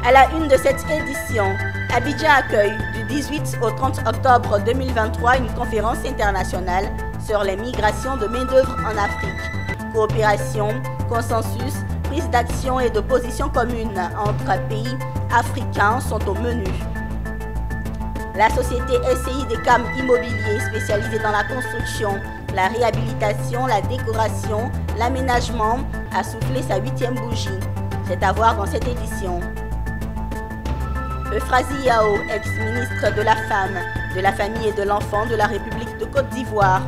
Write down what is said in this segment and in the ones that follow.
À la une de cette édition, Abidjan accueille du 18 au 30 octobre 2023 une conférence internationale sur les migrations de main-d'œuvre en Afrique. Coopération, consensus, prise d'action et de position commune entre pays africains sont au menu. La société SCI des CAM Immobilier, spécialisée dans la construction, la réhabilitation, la décoration, l'aménagement, a soufflé sa 8e bougie. C'est à voir dans cette édition. Euphrasie Yao, ex-ministre de la Femme, de la Famille et de l'Enfant de la République de Côte d'Ivoire,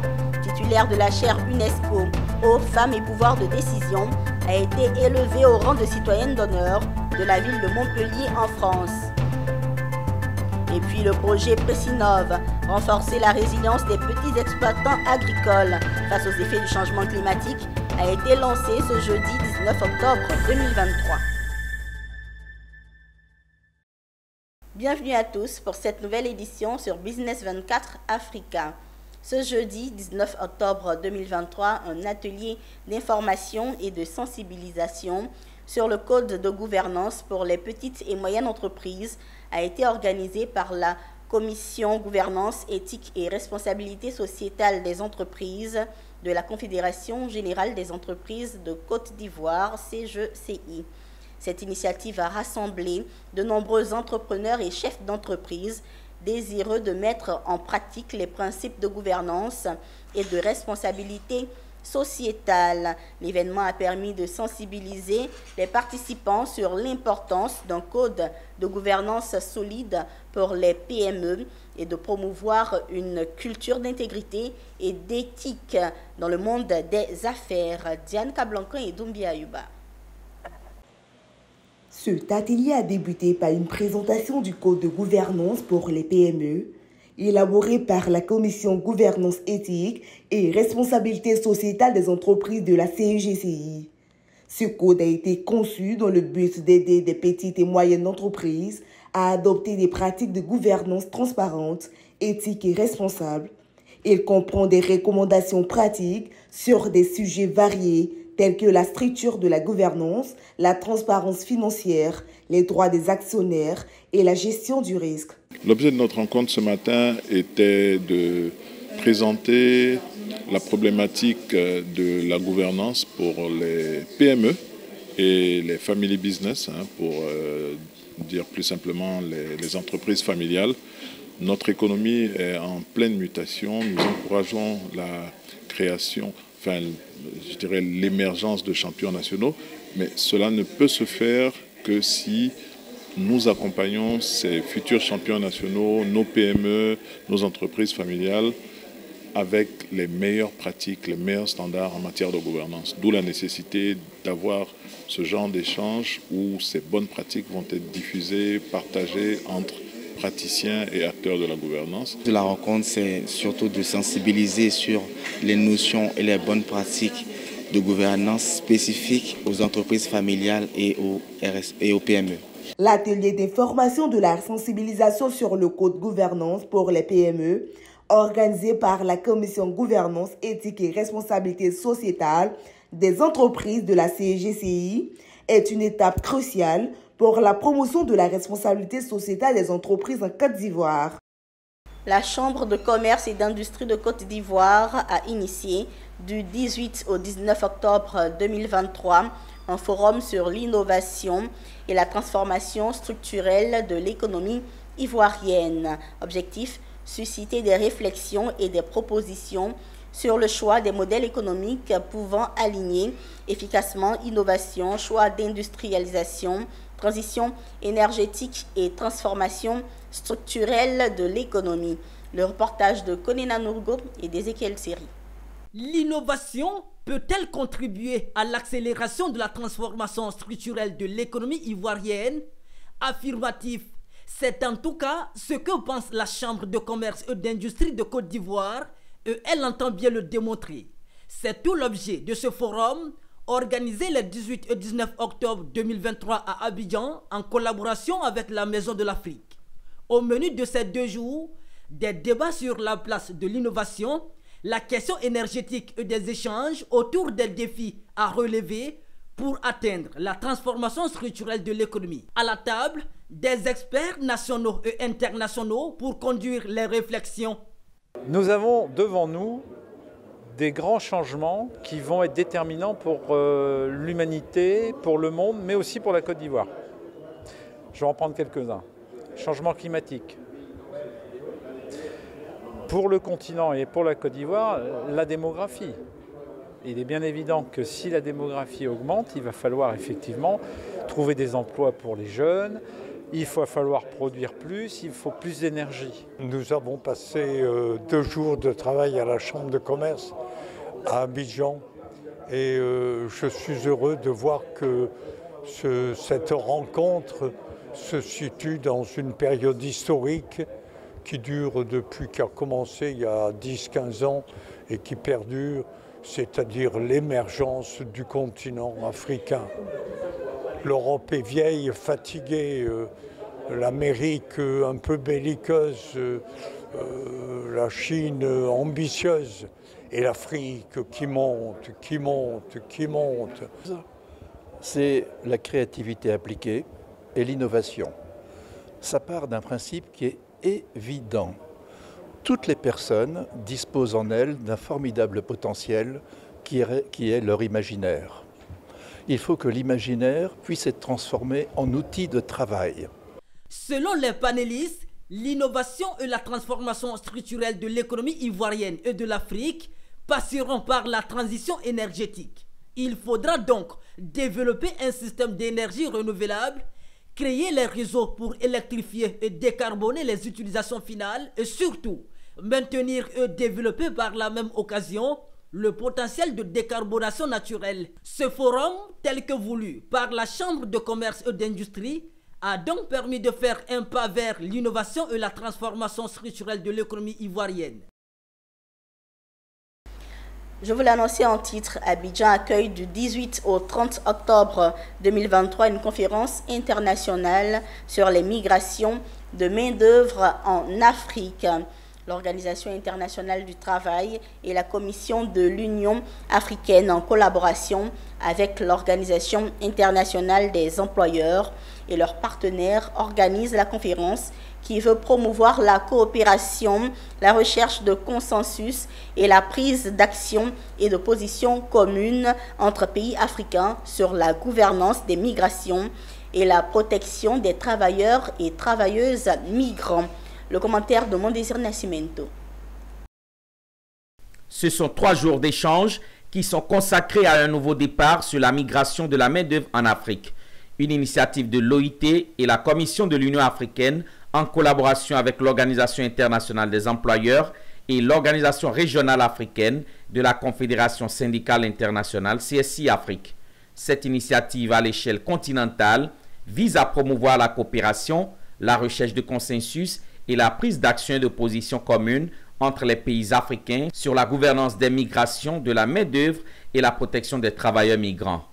titulaire de la chaire UNESCO aux femmes et pouvoirs de décision, a été élevée au rang de citoyenne d'honneur de la ville de Montpellier en France. Et puis le projet Pressinov, renforcer la résilience des petits exploitants agricoles face aux effets du changement climatique, a été lancé ce jeudi 19 octobre 2023. Bienvenue à tous pour cette nouvelle édition sur Business 24 Africa. Ce jeudi 19 octobre 2023, un atelier d'information et de sensibilisation sur le code de gouvernance pour les petites et moyennes entreprises a été organisé par la Commission Gouvernance, Éthique et Responsabilité sociétale des entreprises de la Confédération générale des entreprises de Côte d'Ivoire, CGCI. Cette initiative a rassemblé de nombreux entrepreneurs et chefs d'entreprise désireux de mettre en pratique les principes de gouvernance et de responsabilité sociétale. L'événement a permis de sensibiliser les participants sur l'importance d'un code de gouvernance solide pour les PME et de promouvoir une culture d'intégrité et d'éthique dans le monde des affaires. Diane Kablancan et Doumbia Ayuba. Cet atelier a débuté par une présentation du code de gouvernance pour les PME, élaboré par la Commission Gouvernance Éthique et Responsabilité sociétale des entreprises de la CGCI. Ce code a été conçu dans le but d'aider des petites et moyennes entreprises à adopter des pratiques de gouvernance transparentes, éthiques et responsables. Il comprend des recommandations pratiques sur des sujets variés tels que la structure de la gouvernance, la transparence financière, les droits des actionnaires et la gestion du risque. L'objet de notre rencontre ce matin était de présenter la problématique de la gouvernance pour les PME et les family business, pour dire plus simplement les entreprises familiales. Notre économie est en pleine mutation. Nous encourageons la création, je dirais l'émergence de champions nationaux, mais cela ne peut se faire que si nous accompagnons ces futurs champions nationaux, nos PME, nos entreprises familiales, avec les meilleures pratiques, les meilleurs standards en matière de gouvernance. D'où la nécessité d'avoir ce genre d'échange où ces bonnes pratiques vont être diffusées, partagées entre praticiens et acteurs de la gouvernance. La rencontre, c'est surtout de sensibiliser sur les notions et les bonnes pratiques de gouvernance spécifiques aux entreprises familiales et aux PME. L'atelier d'information de la sensibilisation sur le code gouvernance pour les PME, organisé par la Commission Gouvernance, Éthique et Responsabilité sociétale des entreprises de la CGCI, est une étape cruciale pour la promotion de la responsabilité sociétale des entreprises en Côte d'Ivoire. La Chambre de commerce et d'industrie de Côte d'Ivoire a initié du 18 au 19 octobre 2023 un forum sur l'innovation et la transformation structurelle de l'économie ivoirienne. Objectif, susciter des réflexions et des propositions sur le choix des modèles économiques pouvant aligner efficacement innovation, choix d'industrialisation, transition énergétique et transformation structurelle de l'économie. Le reportage de Konena Nourgo et d'Ezekiel Seri. L'innovation peut-elle contribuer à l'accélération de la transformation structurelle de l'économie ivoirienne? Affirmatif. C'est en tout cas ce que pense la Chambre de commerce et d'industrie de Côte d'Ivoire et elle entend bien le démontrer. C'est tout l'objet de ce forum organisé les 18 et 19 octobre 2023 à Abidjan en collaboration avec la Maison de l'Afrique. Au menu de ces 2 jours, des débats sur la place de l'innovation, la question énergétique et des échanges autour des défis à relever pour atteindre la transformation structurelle de l'économie. À la table, des experts nationaux et internationaux pour conduire les réflexions. Nous avons devant nous des grands changements qui vont être déterminants pour l'humanité, pour le monde, mais aussi pour la Côte d'Ivoire. Je vais en prendre quelques-uns. Changement climatique. Pour le continent et pour la Côte d'Ivoire, la démographie. Il est bien évident que si la démographie augmente, il va falloir effectivement trouver des emplois pour les jeunes, il va falloir produire plus, il faut plus d'énergie. Nous avons passé 2 jours de travail à la Chambre de commerce à Abidjan et je suis heureux de voir que cette rencontre se situe dans une période historique qui dure depuis qui a commencé il y a 10-15 ans et qui perdure, c'est-à-dire l'émergence du continent africain. L'Europe est vieille, fatiguée, l'Amérique un peu belliqueuse, la Chine ambitieuse et l'Afrique qui monte, qui monte, qui monte. C'est la créativité appliquée et l'innovation. Ça part d'un principe qui est évident. Toutes les personnes disposent en elles d'un formidable potentiel qui est leur imaginaire. Il faut que l'imaginaire puisse être transformé en outil de travail. Selon les panélistes, l'innovation et la transformation structurelle de l'économie ivoirienne et de l'Afrique passeront par la transition énergétique. Il faudra donc développer un système d'énergie renouvelable, créer les réseaux pour électrifier et décarboner les utilisations finales et surtout maintenir et développer par la même occasion le potentiel de décarbonation naturelle. Ce forum, tel que voulu par la Chambre de commerce et d'industrie, a donc permis de faire un pas vers l'innovation et la transformation structurelle de l'économie ivoirienne. Je vous l'annonçais en titre, Abidjan accueille du 18 au 30 octobre 2023 une conférence internationale sur les migrations de main-d'œuvre en Afrique. L'Organisation internationale du travail et la Commission de l'Union africaine en collaboration avec l'Organisation internationale des employeurs et leurs partenaires organisent la conférence qui veut promouvoir la coopération, la recherche de consensus et la prise d'action et de position commune entre pays africains sur la gouvernance des migrations et la protection des travailleurs et travailleuses migrants. Le commentaire de Mondésir Nascimento. Ce sont 3 jours d'échanges qui sont consacrés à un nouveau départ sur la migration de la main-d'œuvre en Afrique. Une initiative de l'OIT et la Commission de l'Union africaine en collaboration avec l'Organisation internationale des employeurs et l'Organisation régionale africaine de la Confédération syndicale internationale CSI Afrique. Cette initiative à l'échelle continentale vise à promouvoir la coopération, la recherche de consensus et la prise d'action et de position commune entre les pays africains sur la gouvernance des migrations, de la main-d'œuvre et la protection des travailleurs migrants.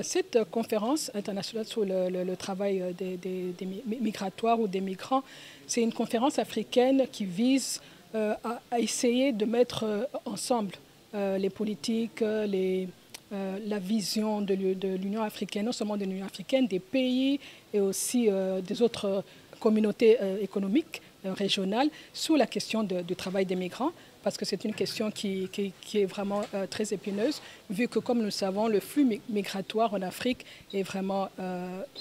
Cette conférence internationale sur le travail des migratoires ou des migrants, c'est une conférence africaine qui vise à essayer de mettre ensemble les politiques, la vision de l'Union africaine, non seulement de l'Union africaine, des pays et aussi des autres communautés économiques régionales sur la question du travail des migrants, parce que c'est une question qui est vraiment très épineuse, vu que, comme nous le savons, le flux migratoire en Afrique est vraiment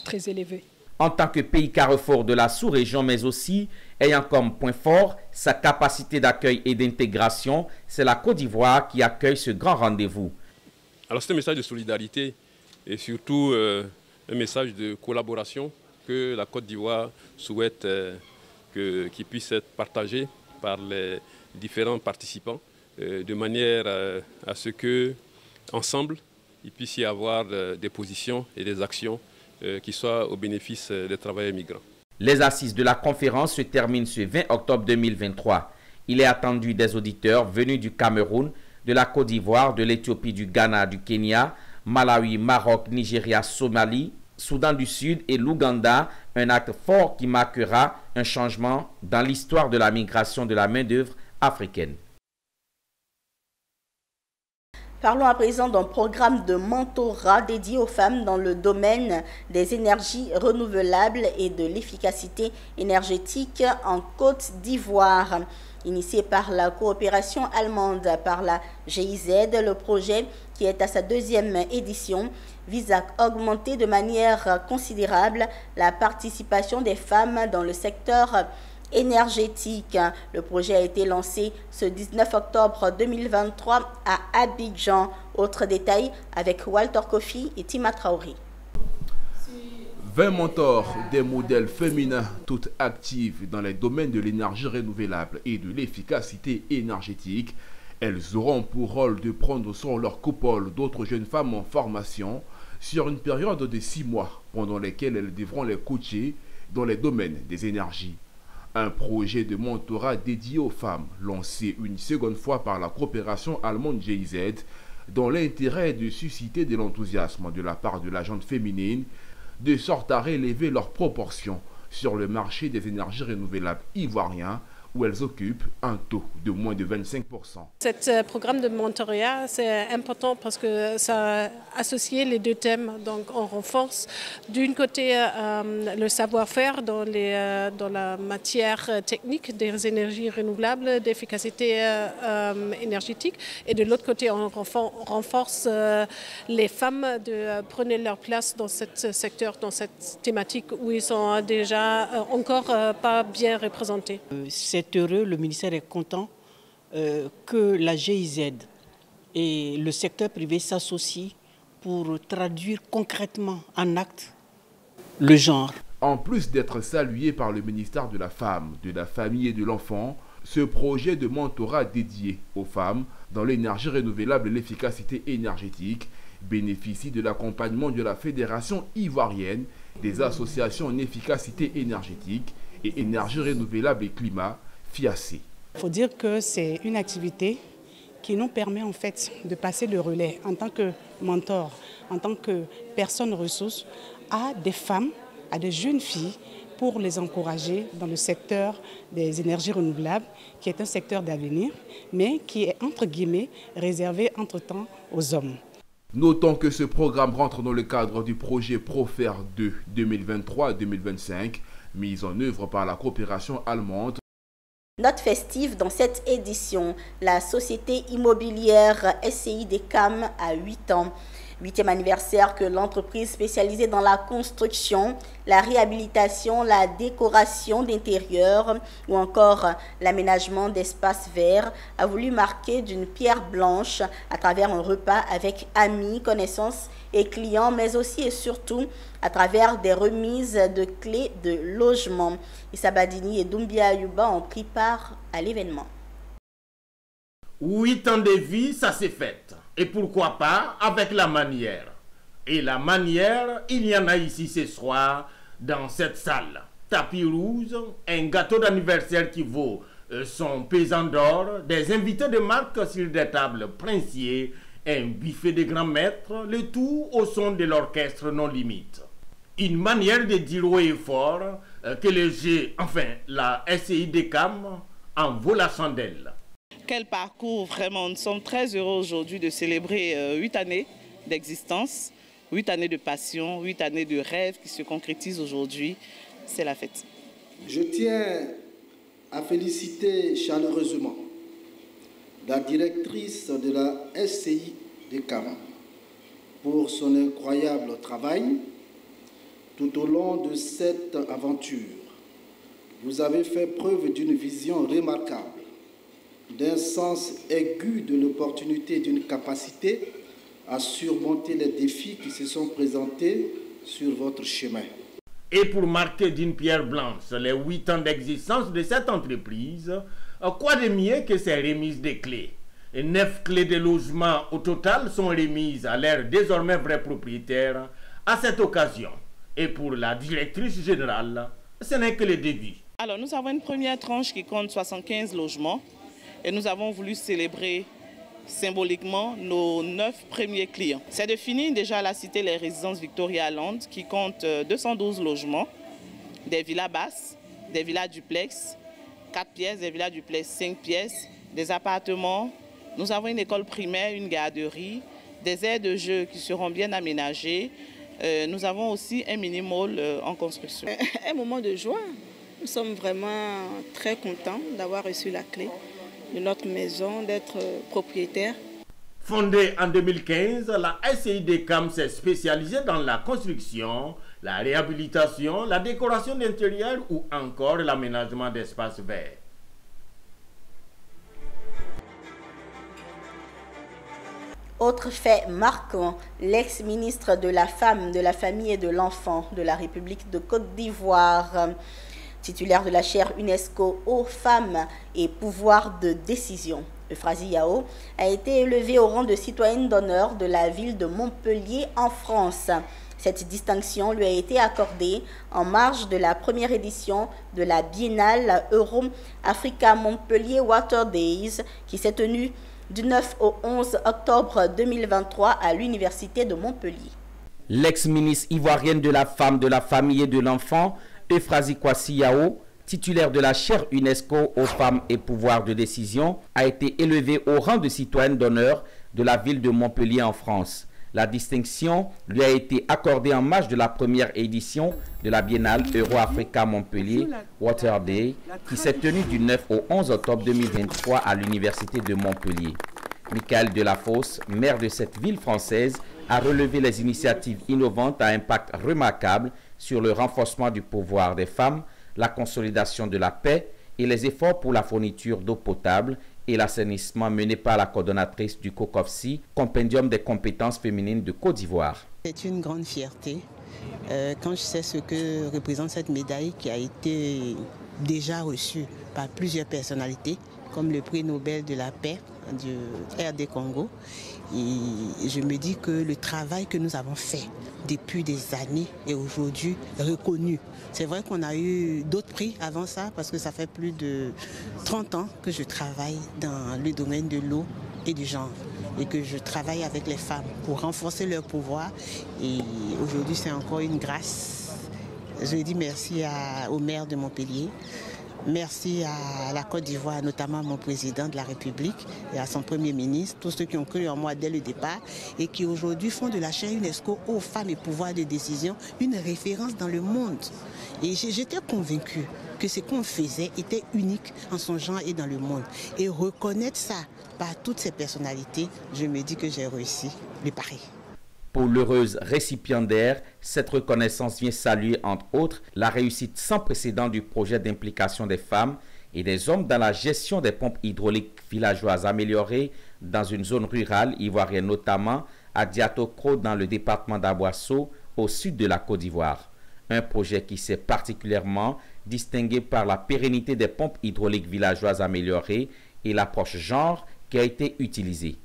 très élevé. En tant que pays carrefour de la sous-région, mais aussi ayant comme point fort sa capacité d'accueil et d'intégration, c'est la Côte d'Ivoire qui accueille ce grand rendez-vous. Alors c'est un message de solidarité et surtout un message de collaboration que la Côte d'Ivoire souhaite qu'il puisse être partagé par les différents participants de manière à ce que ensemble il puisse y avoir des positions et des actions qui soient au bénéfice des travailleurs migrants. Les assises de la conférence se terminent ce 20 octobre 2023. Il est attendu des auditeurs venus du Cameroun, de la Côte d'Ivoire, de l'Éthiopie, du Ghana, du Kenya, Malawi, Maroc, Nigeria, Somalie, Soudan du Sud et l'Ouganda, un acte fort qui marquera un changement dans l'histoire de la migration de la main-d'œuvre africaine. Parlons à présent d'un programme de mentorat dédié aux femmes dans le domaine des énergies renouvelables et de l'efficacité énergétique en Côte d'Ivoire. Initié par la coopération allemande par la GIZ, le projet, qui est à sa 2e édition, vise à augmenter de manière considérable la participation des femmes dans le secteur énergétique. Le projet a été lancé ce 19 octobre 2023 à Abidjan. Autre détail avec Walter Kofi et Tima Traoré. 20 mentors, des modèles féminins, toutes actives dans les domaines de l'énergie renouvelable et de l'efficacité énergétique. Elles auront pour rôle de prendre sur leur coupole d'autres jeunes femmes en formation sur une période de 6 mois, pendant lesquelles elles devront les coacher dans les domaines des énergies. Un projet de mentorat dédié aux femmes, lancé une seconde fois par la coopération allemande GIZ, dont l'intérêt est de susciter de l'enthousiasme de la part de la gente féminine, de sorte à relever leurs proportions sur le marché des énergies renouvelables ivoiriens, où elles occupent un taux de moins de 25%. Ce programme de mentorat, c'est important parce que ça associe les deux thèmes. Donc on renforce d'un côté le savoir-faire dans la matière technique des énergies renouvelables, d'efficacité énergétique, et de l'autre côté on renforce les femmes de prendre leur place dans ce secteur, dans cette thématique où ils sont déjà encore pas bien représentés. C'est heureux, le ministère est content que la GIZ et le secteur privé s'associent pour traduire concrètement en actes le genre. En plus d'être salué par le ministère de la Femme, de la Famille et de l'Enfant, ce projet de mentorat dédié aux femmes dans l'énergie renouvelable et l'efficacité énergétique bénéficie de l'accompagnement de la Fédération ivoirienne des associations en efficacité énergétique et énergie renouvelable et climat, FIACE. Il faut dire que c'est une activité qui nous permet en fait de passer le relais en tant que mentor, en tant que personne ressource à des femmes, à des jeunes filles pour les encourager dans le secteur des énergies renouvelables, qui est un secteur d'avenir, mais qui est entre guillemets réservé entre-temps aux hommes. Notons que ce programme rentre dans le cadre du projet Profer 2 2023-2025, mis en œuvre par la coopération allemande. Note festive dans cette édition, la société immobilière SCI Decam a 8 ans. 8e anniversaire que l'entreprise spécialisée dans la construction, la réhabilitation, la décoration d'intérieur ou encore l'aménagement d'espaces verts a voulu marquer d'une pierre blanche à travers un repas avec amis, connaissances et clients, mais aussi et surtout à travers des remises de clés de logement. Issa Badini et Doumbia Ayuba ont pris part à l'événement. 8 ans de vie, ça s'est fait. Et pourquoi pas avec la manière. Et la manière, il y en a ici ce soir dans cette salle. Tapis rouge, un gâteau d'anniversaire qui vaut son pesant d'or, des invités de marque sur des tables princiers, un buffet de grands maîtres, le tout au son de l'orchestre non limite. Une manière de dire haut et fort que le jeu, enfin la SCI Decam, en vaut la chandelle. Quel parcours, vraiment. Nous sommes très heureux aujourd'hui de célébrer 8 années d'existence, 8 années de passion, 8 années de rêve qui se concrétisent aujourd'hui. C'est la fête. Je tiens à féliciter chaleureusement la directrice de la SCI Decam pour son incroyable travail tout au long de cette aventure. Vous avez fait preuve d'une vision remarquable, d'un sens aigu de l'opportunité et d'une capacité à surmonter les défis qui se sont présentés sur votre chemin. Et pour marquer d'une pierre blanche les 8 ans d'existence de cette entreprise, quoi de mieux que ces remises de clés? 9 clés de logement au total sont remises à leurs désormais vrais propriétaires à cette occasion. Et pour la directrice générale, ce n'est que le début. Alors nous avons une première tranche qui compte 75 logements. Et nous avons voulu célébrer symboliquement nos 9 premiers clients. C'est de finir déjà la cité Les Résidences Victoria Land qui compte 212 logements, des villas basses, des villas duplex, 4 pièces, des villas duplex 5 pièces, des appartements, Nous avons une école primaire, une garderie, des aires de jeu qui seront bien aménagées. Nous avons aussi un mini-mall en construction. Un moment de joie. Nous sommes vraiment très contents d'avoir reçu la clé de notre maison, d'être propriétaire. Fondée en 2015, la SCI DECAM s'est spécialisée dans la construction, la réhabilitation, la décoration d'intérieur ou encore l'aménagement d'espaces verts. Autre fait marquant, l'ex-ministre de la Femme, de la Famille et de l'Enfant de la République de Côte d'Ivoire, titulaire de la chaire UNESCO aux femmes et pouvoir de décision, Euphrasie Yao, a été élevée au rang de citoyenne d'honneur de la ville de Montpellier en France. Cette distinction lui a été accordée en marge de la première édition de la Biennale Euro-Africa Montpellier Water Days qui s'est tenue du 9 au 11 octobre 2023 à l'Université de Montpellier. L'ex-ministre ivoirienne de la Femme, de la Famille et de l'Enfant, Euphrasie Kwasi Yao, titulaire de la chaire UNESCO aux femmes et pouvoir de décision, a été élevée au rang de citoyenne d'honneur de la ville de Montpellier en France. La distinction lui a été accordée en marge de la première édition de la Biennale Euro-Africa Montpellier Water Day qui s'est tenue du 9 au 11 octobre 2023 à l'Université de Montpellier. Michael Delafosse, maire de cette ville française, a relevé les initiatives innovantes à impact remarquable sur le renforcement du pouvoir des femmes, la consolidation de la paix et les efforts pour la fourniture d'eau potable et l'assainissement mené par la coordonnatrice du COCOFSI, Compendium des compétences féminines de Côte d'Ivoire. C'est une grande fierté quand je sais ce que représente cette médaille qui a été déjà reçue par plusieurs personnalités, comme le prix Nobel de la paix du RD Congo. Et je me dis que le travail que nous avons fait depuis des années est aujourd'hui reconnu. C'est vrai qu'on a eu d'autres prix avant ça parce que ça fait plus de 30 ans que je travaille dans le domaine de l'eau et du genre et que je travaille avec les femmes pour renforcer leur pouvoir. Et aujourd'hui, c'est encore une grâce. Je dis merci au maire de Montpellier. Merci à la Côte d'Ivoire, notamment à mon président de la République et à son premier ministre, tous ceux qui ont cru en moi dès le départ et qui aujourd'hui font de la chaire UNESCO aux femmes et pouvoirs de décision une référence dans le monde. Et j'étais convaincue que ce qu'on faisait était unique en son genre et dans le monde. Et reconnaître ça par toutes ces personnalités, je me dis que j'ai réussi le pari. Pour l'heureuse récipiendaire, cette reconnaissance vient saluer entre autres la réussite sans précédent du projet d'implication des femmes et des hommes dans la gestion des pompes hydrauliques villageoises améliorées dans une zone rurale ivoirienne, notamment à Diatokro dans le département d'Aboisseau au sud de la Côte d'Ivoire. Un projet qui s'est particulièrement distingué par la pérennité des pompes hydrauliques villageoises améliorées et l'approche genre qui a été utilisée.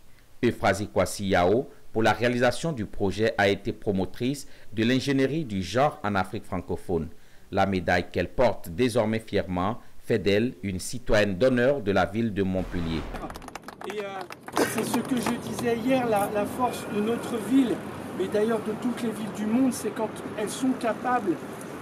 Euphrasie Kwasi Yao, pour la réalisation du projet, a été promotrice de l'ingénierie du genre en Afrique francophone. La médaille qu'elle porte désormais fièrement fait d'elle une citoyenne d'honneur de la ville de Montpellier. Et c'est ce que je disais hier, la force de notre ville, mais d'ailleurs de toutes les villes du monde, c'est quand elles sont capables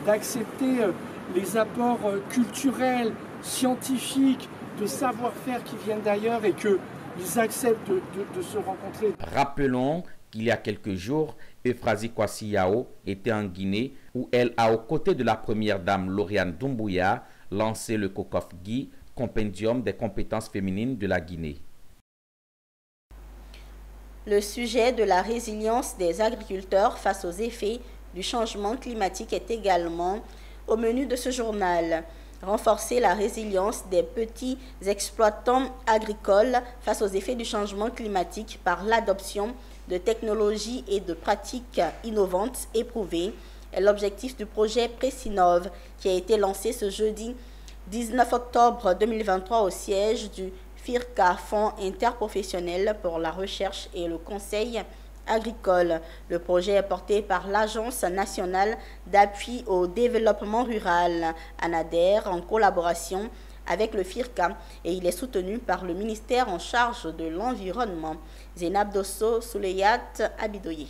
d'accepter les apports culturels, scientifiques, de savoir-faire qui viennent d'ailleurs et que ils acceptent de se rencontrer. Rappelons qu'il y a quelques jours, Euphrasie Kwasi Yao était en Guinée où elle a, aux côtés de la première dame Lauriane Doumbouya, lancé le COCOFGI, Compendium des compétences féminines de la Guinée. Le sujet de la résilience des agriculteurs face aux effets du changement climatique est également au menu de ce journal. Renforcer la résilience des petits exploitants agricoles face aux effets du changement climatique par l'adoption de technologies et de pratiques innovantes éprouvées est l'objectif du projet Précinov qui a été lancé ce jeudi 19 octobre 2023 au siège du FIRCA, Fonds interprofessionnel pour la recherche et le conseil agricole. Le projet est porté par l'Agence nationale d'appui au développement rural, ANADER, en collaboration avec le FIRCA et il est soutenu par le ministère en charge de l'environnement. Zénab Dosso, Souleyat Abidoye.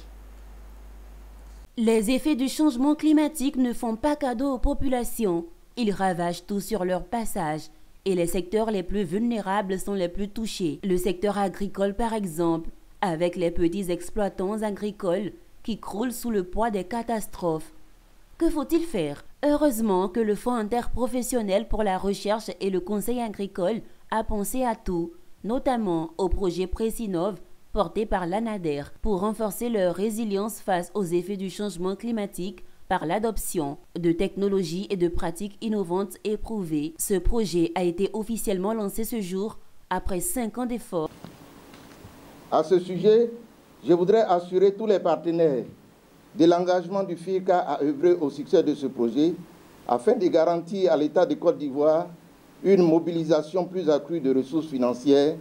Les effets du changement climatique ne font pas cadeau aux populations. Ils ravagent tout sur leur passage. et les secteurs les plus vulnérables sont les plus touchés. Le secteur agricole par exemple, avec les petits exploitants agricoles qui croulent sous le poids des catastrophes. Que faut-il faire? Heureusement que le Fonds interprofessionnel pour la recherche et le conseil agricole a pensé à tout, notamment au projet Précinov porté par l'ANADER pour renforcer leur résilience face aux effets du changement climatique par l'adoption de technologies et de pratiques innovantes éprouvées. Ce projet a été officiellement lancé ce jour après 5 ans d'efforts. À ce sujet, je voudrais assurer tous les partenaires de l'engagement du FIRCA à œuvrer au succès de ce projet afin de garantir à l'État de Côte d'Ivoire une mobilisation plus accrue de ressources financières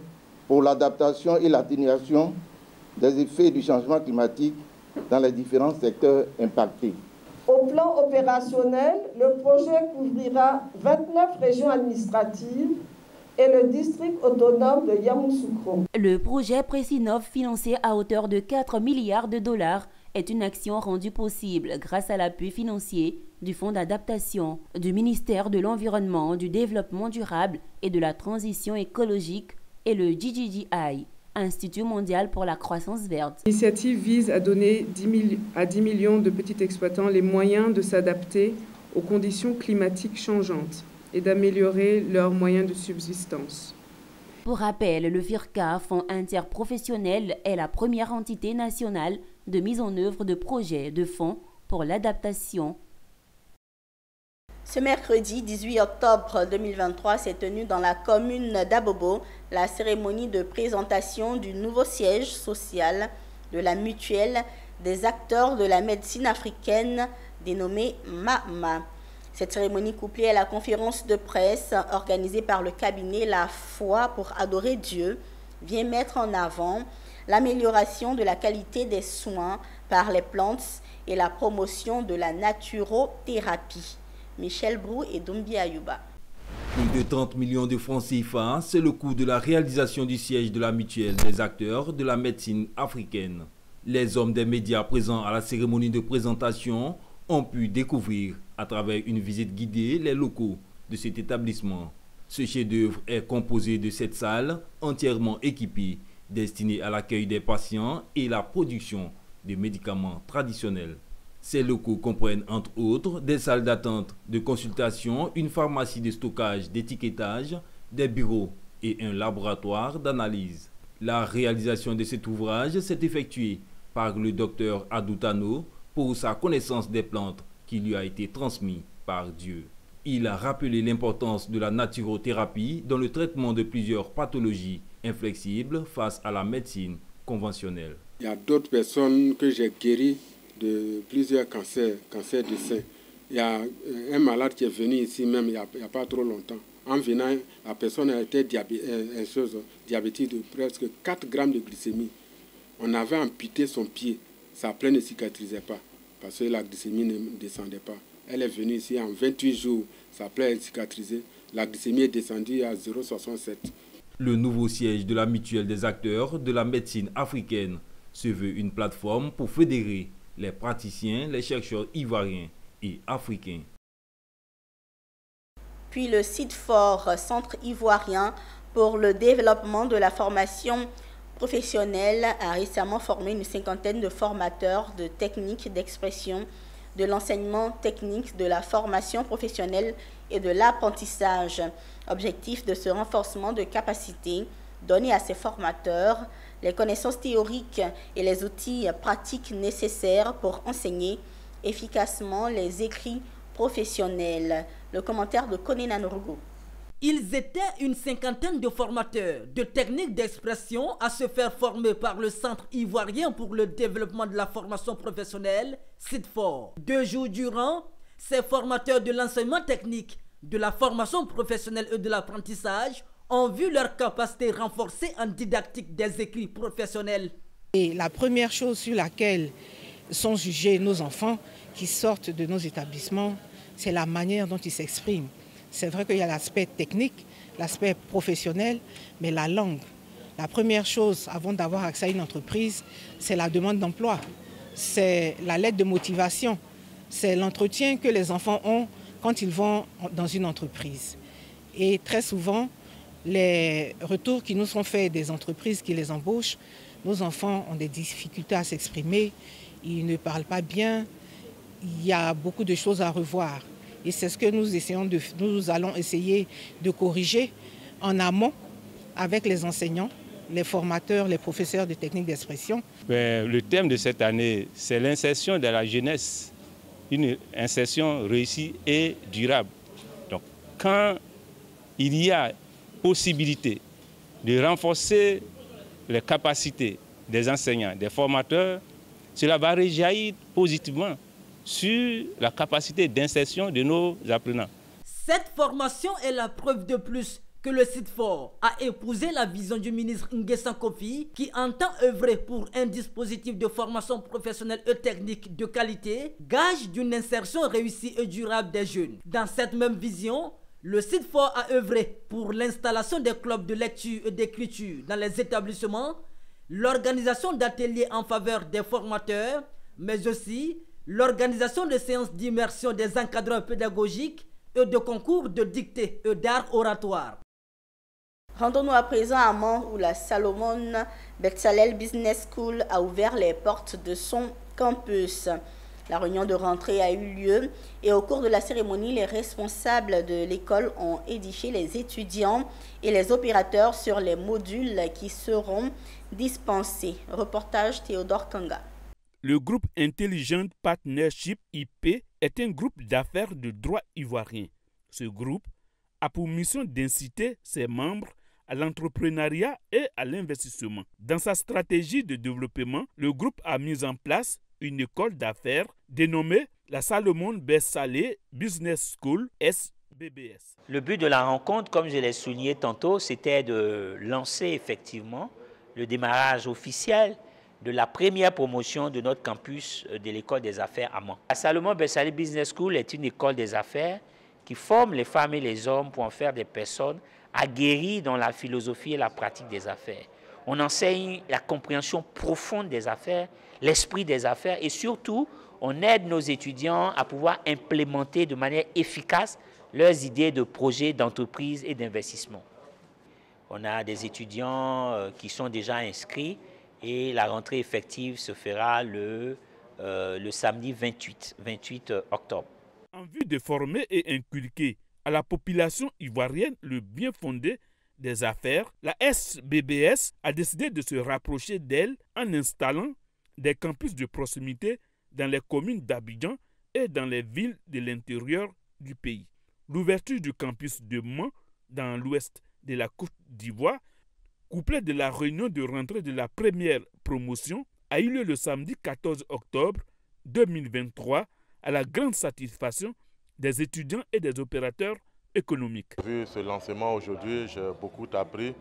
pour l'adaptation et l'atténuation des effets du changement climatique dans les différents secteurs impactés. Au plan opérationnel, le projet couvrira 29 régions administratives et le district autonome de Yamoussoukro. Le projet Précinov, financé à hauteur de 4 milliards de dollars, est une action rendue possible grâce à l'appui financier du Fonds d'adaptation, du ministère de l'Environnement, du Développement durable et de la Transition écologique et le GGGI, Institut mondial pour la croissance verte. L'initiative vise à donner à 10 millions de petits exploitants les moyens de s'adapter aux conditions climatiques changeantes et d'améliorer leurs moyens de subsistance. Pour rappel, le FIRCA, Fonds interprofessionnel, est la première entité nationale de mise en œuvre de projets de fonds pour l'adaptation. Ce mercredi 18 octobre 2023 s'est tenue dans la commune d'Abobo la cérémonie de présentation du nouveau siège social de la mutuelle des acteurs de la médecine africaine dénommée MAMA. Cette cérémonie couplée à la conférence de presse organisée par le cabinet La Foi pour adorer Dieu vient mettre en avant l'amélioration de la qualité des soins par les plantes et la promotion de la naturothérapie. Michel Brou et Dombi Ayouba. Plus de 30 millions de francs CFA, c'est le coût de la réalisation du siège de la mutuelle des acteurs de la médecine africaine. Les hommes des médias présents à la cérémonie de présentation ont pu découvrir à travers une visite guidée les locaux de cet établissement. Ce chef-d'œuvre est composé de 7 salles entièrement équipées, destinées à l'accueil des patients et la production de médicaments traditionnels. Ces locaux comprennent entre autres des salles d'attente, de consultation, une pharmacie de stockage, d'étiquetage, des bureaux et un laboratoire d'analyse. La réalisation de cet ouvrage s'est effectuée par le docteur Adoutano pour sa connaissance des plantes qui lui a été transmise par Dieu. Il a rappelé l'importance de la naturothérapie dans le traitement de plusieurs pathologies inflexibles face à la médecine conventionnelle. Il y a d'autres personnes que j'ai guéries de plusieurs cancers du sein. Il y a un malade qui est venu ici même il n'y a pas trop longtemps. En venant, la personne a été diabétique de presque 4 grammes de glycémie. On avait amputé son pied. Sa plaie ne cicatrisait pas parce que la glycémie ne descendait pas. Elle est venue ici en 28 jours. Sa plaie est cicatrisée. La glycémie est descendue à 0,67. Le nouveau siège de la mutuelle des acteurs de la médecine africaine se veut une plateforme pour fédérer les praticiens, les chercheurs ivoiriens et africains. Puis le CIDFOR, Centre ivoirien pour le développement de la formation professionnelle, a récemment formé une 50aine de formateurs de techniques d'expression, de l'enseignement technique, de la formation professionnelle et de l'apprentissage. Objectif de ce renforcement de capacité, donner à ces formateurs les connaissances théoriques et les outils pratiques nécessaires pour enseigner efficacement les écrits professionnels. Le commentaire de Konena Nourgo. Ils étaient une 50aine de formateurs de techniques d'expression à se faire former par le Centre ivoirien pour le développement de la formation professionnelle, CIDFOR. 2 jours durant, ces formateurs de l'enseignement technique, de la formation professionnelle et de l'apprentissage ont vu leur capacité renforcée en didactique des écrits professionnels. Et la première chose sur laquelle sont jugés nos enfants qui sortent de nos établissements, c'est la manière dont ils s'expriment. C'est vrai qu'il y a l'aspect technique, l'aspect professionnel, mais la langue. La première chose avant d'avoir accès à une entreprise, c'est la demande d'emploi, c'est la lettre de motivation, c'est l'entretien que les enfants ont quand ils vont dans une entreprise. Et très souvent, les retours qui nous sont faits des entreprises qui les embauchent, nos enfants ont des difficultés à s'exprimer, ils ne parlent pas bien, il y a beaucoup de choses à revoir. Et c'est ce que nous allons essayer de corriger en amont avec les enseignants, les formateurs, les professeurs de techniques d'expression. Le thème de cette année, c'est l'insertion de la jeunesse, une insertion réussie et durable. Donc, quand il y a possibilité de renforcer les capacités des enseignants, des formateurs, cela va rejaillir positivement sur la capacité d'insertion de nos apprenants. Cette formation est la preuve de plus que le CIDFOR a épousé la vision du ministre Nguessan Kofi qui entend œuvrer pour un dispositif de formation professionnelle et technique de qualité, gage d'une insertion réussie et durable des jeunes. Dans cette même vision, le CIDFOR a œuvré pour l'installation des clubs de lecture et d'écriture dans les établissements, l'organisation d'ateliers en faveur des formateurs, mais aussi l'organisation de séances d'immersion des encadreurs pédagogiques et de concours de dictée et d'art oratoire. Rendons-nous à présent à Mans où la Salomon Bezalel Business School a ouvert les portes de son campus. La réunion de rentrée a eu lieu et au cours de la cérémonie, les responsables de l'école ont édifié les étudiants et les opérateurs sur les modules qui seront dispensés. Reportage Théodore Kanga. Le groupe Intelligent Partnership IP est un groupe d'affaires de droit ivoirien. Ce groupe a pour mission d'inciter ses membres à l'entrepreneuriat et à l'investissement. Dans sa stratégie de développement, le groupe a mis en place une école d'affaires dénommée la Salomon Bezalel Business School, SBBS. Le but de la rencontre, comme je l'ai souligné tantôt, c'était de lancer effectivement le démarrage officiel de la première promotion de notre campus de l'école des affaires à Mans. La Salomon Bezalel Business School est une école des affaires qui forme les femmes et les hommes pour en faire des personnes aguerries dans la philosophie et la pratique des affaires. On enseigne la compréhension profonde des affaires, l'esprit des affaires et surtout, on aide nos étudiants à pouvoir implémenter de manière efficace leurs idées de projets d'entreprise et d'investissement. On a des étudiants qui sont déjà inscrits et la rentrée effective se fera le samedi 28 octobre. En vue de former et inculquer à la population ivoirienne le bien fondé des affaires, la SBBS a décidé de se rapprocher d'elle en installant des campus de proximité dans les communes d'Abidjan et dans les villes de l'intérieur du pays. L'ouverture du campus de Mans dans l'ouest de la Côte d'Ivoire, couplée de la réunion de rentrée de la première promotion, a eu lieu le samedi 14 octobre 2023 à la grande satisfaction des étudiants et des opérateurs économiques. Vu ce lancement aujourd'hui, j'ai beaucoup appris.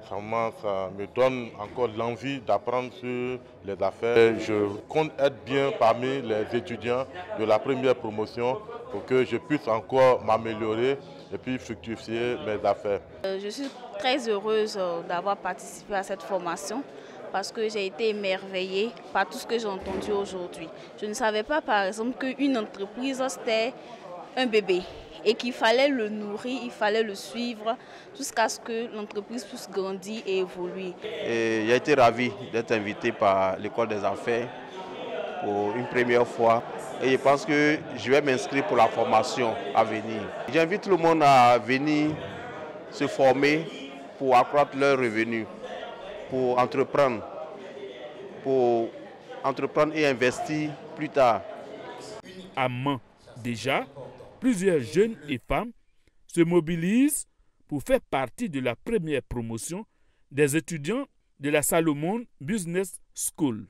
Ça me donne encore l'envie d'apprendre sur les affaires. Je compte être bien parmi les étudiants de la première promotion pour que je puisse encore m'améliorer et puis fructifier mes affaires. Je suis très heureuse d'avoir participé à cette formation parce que j'ai été émerveillée par tout ce que j'ai entendu aujourd'hui. Je ne savais pas par exemple qu'une entreprise c'était un bébé et qu'il fallait le nourrir, il fallait le suivre jusqu'à ce que l'entreprise puisse grandir et évoluer. J'ai été ravi d'être invité par l'école des affaires pour une première fois et je pense que je vais m'inscrire pour la formation à venir. J'invite tout le monde à venir se former pour accroître leurs revenus, pour entreprendre et investir plus tard. À Mans, déjà, plusieurs jeunes et femmes se mobilisent pour faire partie de la première promotion des étudiants de la Salomon Business School.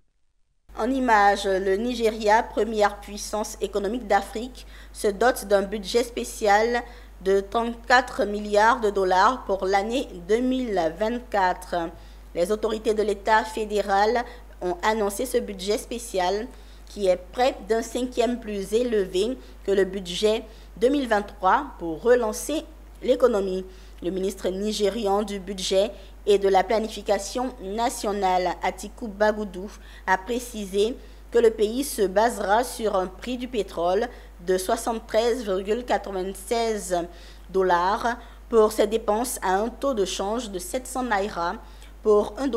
En image, le Nigeria, première puissance économique d'Afrique, se dote d'un budget spécial de 34 milliards de dollars pour l'année 2024. Les autorités de l'État fédéral ont annoncé ce budget spécial qui est près d'un 5e plus élevé que le budget 2023 pour relancer l'économie. Le ministre nigérian du budget et de la planification nationale, Atiku Bagoudou, a précisé que le pays se basera sur un prix du pétrole de 73,96 $ pour ses dépenses à un taux de change de 700 naira pour $1.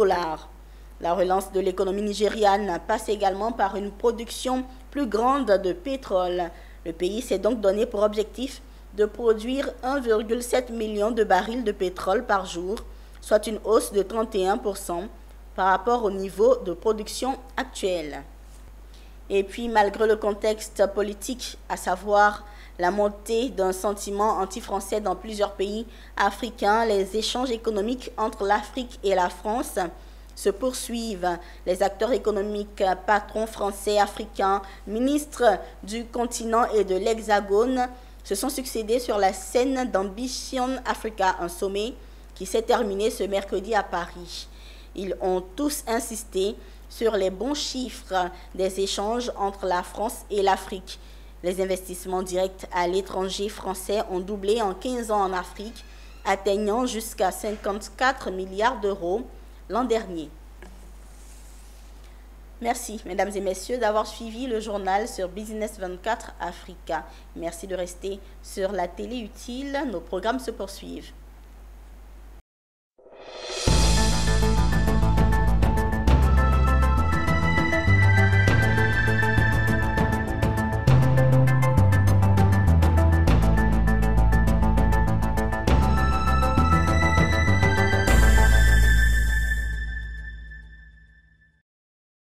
La relance de l'économie nigériane passe également par une production plus grande de pétrole. Le pays s'est donc donné pour objectif de produire 1,7 million de barils de pétrole par jour, soit une hausse de 31% par rapport au niveau de production actuel. Et puis, malgré le contexte politique, à savoir la montée d'un sentiment anti-français dans plusieurs pays africains, les échanges économiques entre l'Afrique et la France se poursuivent. Les acteurs économiques, patrons français, africains, ministres du continent et de l'Hexagone se sont succédés sur la scène d'Ambition Africa, un sommet qui s'est terminé ce mercredi à Paris. Ils ont tous insisté sur les bons chiffres des échanges entre la France et l'Afrique. Les investissements directs à l'étranger français ont doublé en 15 ans en Afrique, atteignant jusqu'à 54 milliards d'euros l'an dernier. Merci, mesdames et messieurs, d'avoir suivi le journal sur Business 24 Africa. Merci de rester sur la télé utile. Nos programmes se poursuivent.